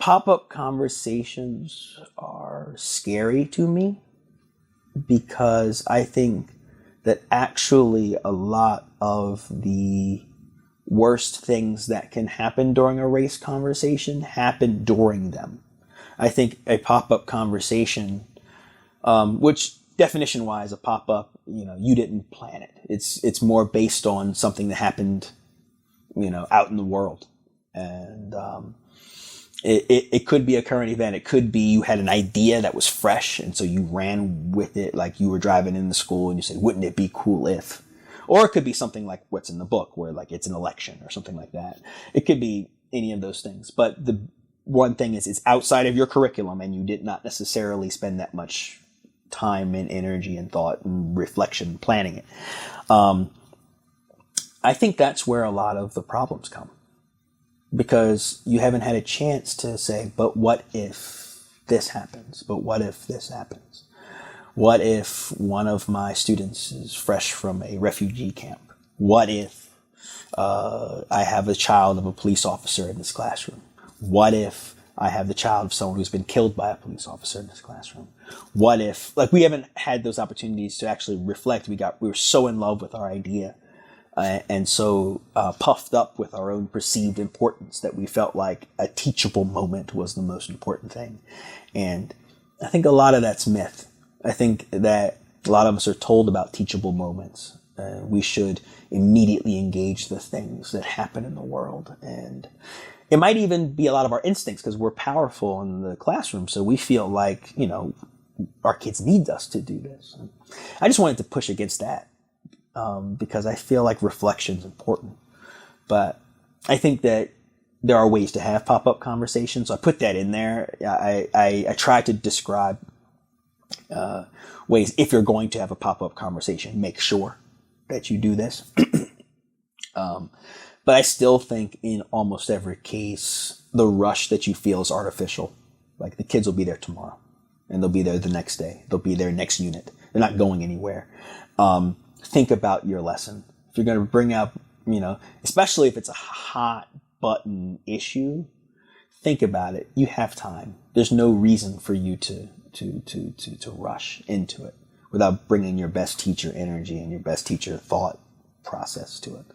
Pop-up conversations are scary to me because I think that actually a lot of the worst things that can happen during a race conversation happen during them. I think a pop-up conversation, which definition-wise, a pop-up, you didn't plan it. It's more based on something that happened, out in the world. And it could be a current event. It could be you had an idea that was fresh, and so you ran with it, like you were driving into school and you said, wouldn't it be cool if? Or it could be something like what's in the book, where like it's an election or something like that. It could be any of those things. But the one thing is it's outside of your curriculum, and you did not necessarily spend that much time and energy and thought and reflection planning it. I think that's where a lot of the problems come. Because you haven't had a chance to say, but what if this happens? But what if this happens? What if one of my students is fresh from a refugee camp? What if I have a child of a police officer in this classroom? What if I have the child of someone who's been killed by a police officer in this classroom? What if, we haven't had those opportunities to actually reflect. We were so in love with our idea. And so puffed up with our own perceived importance that we felt like a teachable moment was the most important thing. And I think a lot of that's myth. I think that a lot of us are told about teachable moments. We should immediately engage the things that happen in the world. And it might even be a lot of our instincts because we're powerful in the classroom. So we feel like, our kids need us to do this. And I just wanted to push against that. Because I feel like reflection is important. But I think that there are ways to have pop-up conversations. So I put that in there. I try to describe ways, if you're going to have a pop-up conversation, make sure that you do this. But I still think in almost every case, the rush that you feel is artificial. Like the kids will be there tomorrow, and they'll be there the next day. They'll be there next unit. They're not going anywhere. Think about your lesson. If you're going to bring up, especially if it's a hot button issue, think about it. You have time. There's no reason for you to rush into it without bringing your best teacher energy and your best teacher thought process to it.